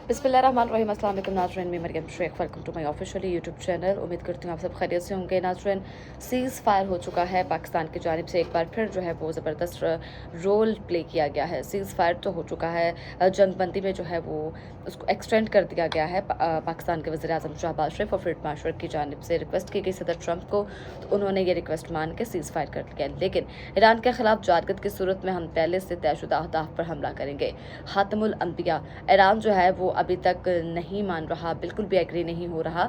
बिस्मिल्लाहिर्रहमानिर्रहीम। अस्सलाम वालेकुम नाज़रीन, मैं Maryam Sheikh, welcome to my official YouTube channel. उम्मीद करती हूँ आप सब खैरियत से होंगे। नाज़रीन, सीज़ फायर हो चुका है पाकिस्तान की जानिब से। एक बार फिर जो है वो ज़बरदस्त रोल प्ले किया गया है। सीज़ फायर तो हो चुका है, जंगबंदी में जो है वो उसको एक्सटेंड कर दिया गया है। पाकिस्तान के वज़ीर आज़म शहबाज शरीफ और फील्ड मार्शल की जानिब से रिक्वेस्ट की गई सदर ट्रंप को, तो उन्होंने ये रिक्वेस्ट मान के सीज़ फायर कर लिया। लेकिन ईरान के खिलाफ जारगत की सूरत में हम पहले से तयशुदा अहदाफ पर हमला करेंगे। खातमुल अंबिया ईरान जो है वो अभी तक नहीं मान रहा, बिल्कुल भी एग्री नहीं हो रहा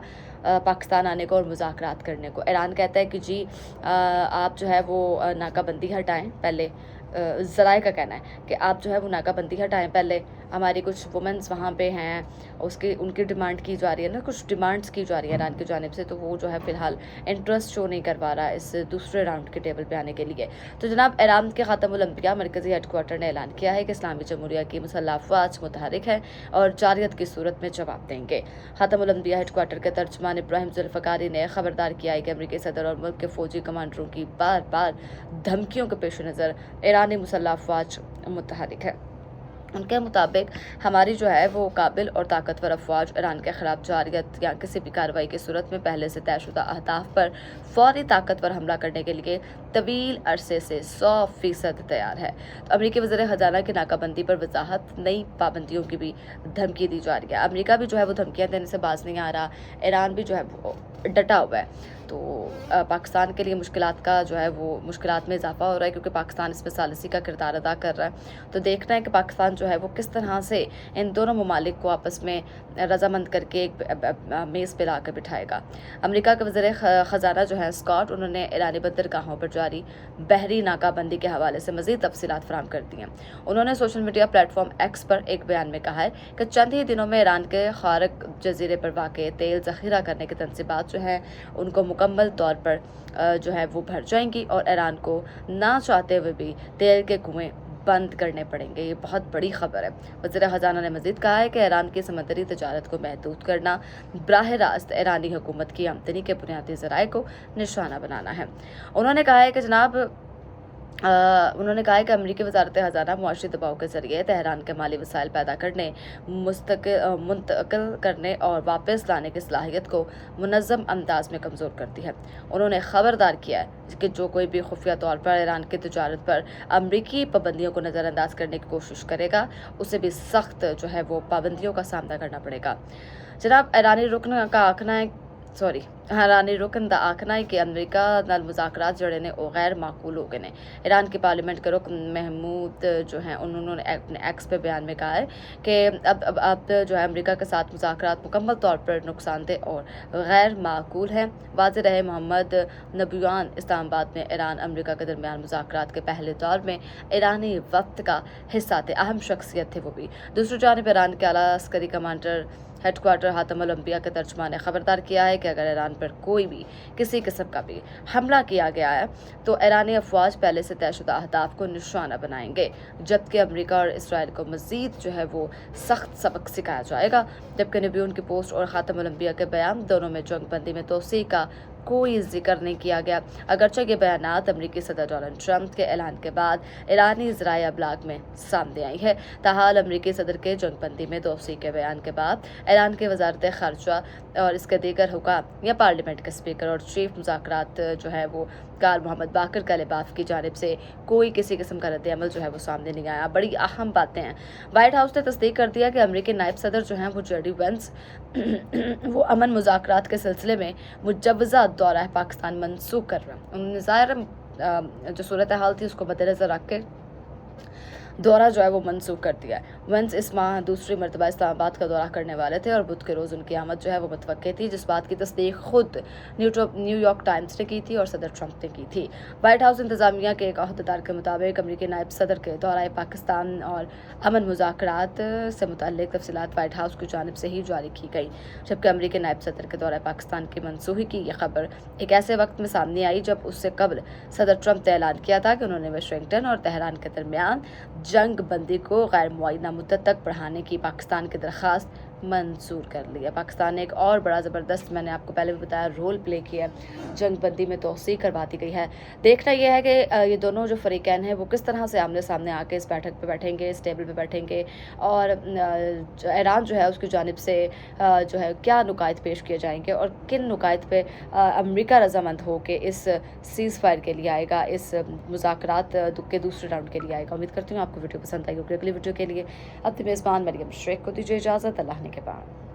पाकिस्तान आने को और मुज़ाकरात करने को। ईरान कहता है कि जी आप जो है वो नाकाबंदी हटाएं पहले। ज़राए का कहना है कि आप जो है वो नाकाबंदी हटाएं पहले। हमारी कुछ वुमेंस वहाँ पे हैं, उसकी उनकी डिमांड की जा रही है ना, कुछ डिमांड्स की जा रही है ईरान की जानिब से, तो वो जो है फ़िलहाल इंटरेस्ट शो नहीं करवा रहा इस दूसरे राउंड के टेबल पे आने के लिए। तो जनाब, ईरान के खातमुल अंबिया मरकज़ी हेडक्वार्टर ने ऐलान किया है कि इस्लामी जमहूरिया की मुसल्लह अफ़वाज मुतहरिक है और जारियत की सूरत में जवाब देंगे। खातमुल अंबिया हेडक्वार्टर के तर्जमान इब्राहिम जुल्फ़िकारी ने खबरदार किया है कि अमरीकी सदर और मुल्क के फ़ौजी कमांडरों की बार बार धमकियों के पेश नज़र ईरानी मुसल्लह अफ़वाज मुतहरिक है। उनके मुताबिक हमारी जो है वो काबिल और ताकतवर अफवाज ईरान के ख़िलाफ़ जारियत या किसी भी कार्रवाई की सूरत में पहले से तयशुदा अहदाफ पर फौरी ताकतवर हमला करने के लिए तवील अरसे से 100% तैयार है। तो अमरीकी वज़ीर ख़जाना की नाकाबंदी पर वजाहत, नई पाबंदियों की भी धमकी दी जा रही है। अमरीका भी जो है वो धमकियाँ देने से बाज नहीं आ रहा, ईरान भी जो है वो डटा हुआ है। तो पाकिस्तान के लिए मुश्किलात का जो है वो मुश्किलात में इजाफा हो रहा है, क्योंकि पाकिस्तान इसमें सालिसी का किरदार अदा कर रहा है। तो देखना है कि पाकिस्तान जो है वो किस तरह से इन दोनों ममालिक को आपस में रजामंद करके एक मेज़ पे ला कर बिठाएगा। अमेरिका के वज़ीर ख़जाना जो है स्कॉट, उन्होंने ईरानी बंदरगाहों पर जारी बहरी नाकाबंदी के हवाले से मज़ीद तफसीलात फराहम कर दी हैं। उन्होंने सोशल मीडिया प्लेटफॉर्म एक्स पर एक बयान में कहा है कि चंद ही दिनों में ईरान के खारक जजीरे पर वाक़ तेल ज़ख़ीरा करने की तनसीबात जो है उनको मुकम्मल तौर पर जो है वो भर जाएंगी और ईरान को ना चाहते हुए भी तेल के कुएँ बंद करने पड़ेंगे। ये बहुत बड़ी खबर है। वज़ीर ख़जाना ने मज़ीद कहा है कि ईरान की समुद्री तजारत को महदूद करना बराह रास्त ईरानी हुकूमत की आमदनी के बुनियादी ज़राए को निशाना बनाना है। उन्होंने कहा है कि जनाब उन्होंने कहा है कि अमरीकी वज़ारत ख़ज़ाना मुआशी दबाव के ज़रिए तेहरान के माली वसाइल पैदा करने, मुंतकिल करने और वापस लाने की सलाहियत को मुनज़्ज़म अंदाज में कमज़ोर करती है। उन्होंने ख़बरदार किया है कि जो कोई भी खुफिया तौर पर ईरान की तजारत पर अमरीकी पाबंदियों को नज़रअंदाज करने की कोशिश करेगा, उसे भी सख्त जो है वो पाबंदियों का सामना करना पड़ेगा। जनाब, ईरानी रुकन दा आखना है कि अमरीका नाल मुज़ाकरात जड़े ने वो गैर माकूल हो गए ने। ईरान की पार्लियामेंट के रुकन महमूद जो हैं उन्होंने अपने एक्स पे बयान में कहा है कि अब जो है अमरीका के साथ मुज़ाकरात मुकम्मल तौर पर नुकसानदेह और गैर माकूल हैं। वाज़ेह रहे मोहम्मद नबीयान इस्लामाबाद में ईरान अमरीका के दरमियान मुज़ाकरात के पहले दौर में ईरानी वक्त का हिस्सा थे, अहम शख्सियत थे वो भी। दूसरी जानिब ईरान के आला अस्करी कमांडर हेडक्वार्टर खातमुल अंबिया के तर्जमान ने खबरदार किया है कि अगर ईरान पर कोई भी किसी किस्म का भी हमला किया गया है तो ईरानी अफवाज पहले से तयशुदा अहदाफ को निशाना बनाएंगे, जबकि अमरीका और इसराइल को मज़ीद जो है वो सख्त सबक सिखाया जाएगा। जबकि नबीयों की पोस्ट और खातमुल अंबिया के बयान दोनों में जंगबंदी में तोसी का कोई जिक्र नहीं किया गया। अगरचे ये बयानात अमरीकी सदर डोनाल्ड ट्रंप के ऐलान के बाद ईरानी ज़राए अबलाग में सामने आई है। ताहाल अमरीकी सदर के जंगबंदी में तोसी के बयान के बाद ईरान के वजारत ख़ारजा और इसके दीगर हुकाम या पार्लियामेंट के स्पीकर और चीफ मुज़ाकरात जो है वो कार मोहम्मद बाकर कलिबाफ की जानिब से कोई किसी किस्म का रद्द अमल जो है वो सामने नहीं आया। बड़ी अहम बातें हैं। वाइट हाउस ने तस्दीक कर दिया कि अमरीकी नायब सदर जो हैं वो जेडी वेंस वो अमन मुज़ाकरात के सिलसिले में मुजव्वज़ा दौरा पाकिस्तान मनसूख कर रहे हैं। उन्होंने ज़ाहिर जो सूरत हाल थी उसको मद्देनज़र रख के दौरा जो है वो मनसूख कर दिया है। वेंस इस माह दूसरी मरतबा इस्लामाबाद का दौरा करने वाले थे और बुध के रोज़ उनकी आमद जो है वो मुतवक्के थी, जिस बात की तस्दीक खुद न्यूयॉर्क टाइम्स ने की थी और सदर ट्रंप ने की थी। वाइट हाउस इंतज़ामिया के एक अहदेदार के मुताबिक अमरीकी नायब सदर के दौरा पाकिस्तान और अमन मुज़ाकरात से मुतल्लिक़ तफसीलात वाइट हाउस की जानिब से ही जारी की गई, जबकि अमरीकी नायब सदर के दौरा पाकिस्तान की मनसूखी की यह खबर एक ऐसे वक्त में सामने आई जब उससे कबल सदर ट्रंप ने ऐलान किया था कि उन्होंने वाशिंगटन और तेहरान के दरमियान जंग बंदी को गैर मुअय्यना मुद्दत तक बढ़ाने की पाकिस्तान की दरख्वास्त मंजूर कर लिया। पाकिस्तान ने एक और बड़ा ज़बरदस्त, मैंने आपको पहले भी बताया, रोल प्ले किया है, जंग बंदी में तोसी करवा दी गई है। देखना यह है कि ये दोनों जो फ़रीक़ैन हैं वो किस तरह से आमने सामने आके इस बैठक पे बैठेंगे, इस टेबल पे बैठेंगे, और ईरान जो है उसकी जानिब से जो है क्या नुकात पेश किए जाएंगे और किन नुकात पे अमरीका रजामंद हो के इस सीज़ फायर के लिए आएगा, इस मुज़ाकरात के दूसरे राउंड के लिए आएगा। उम्मीद करती हूँ आपको वीडियो पसंद आई होगी। अगली वीडियो के लिए अपनी मेज़बान मरियम शेख को दीजिए इजाज़त। अल्लाह ने के बाद।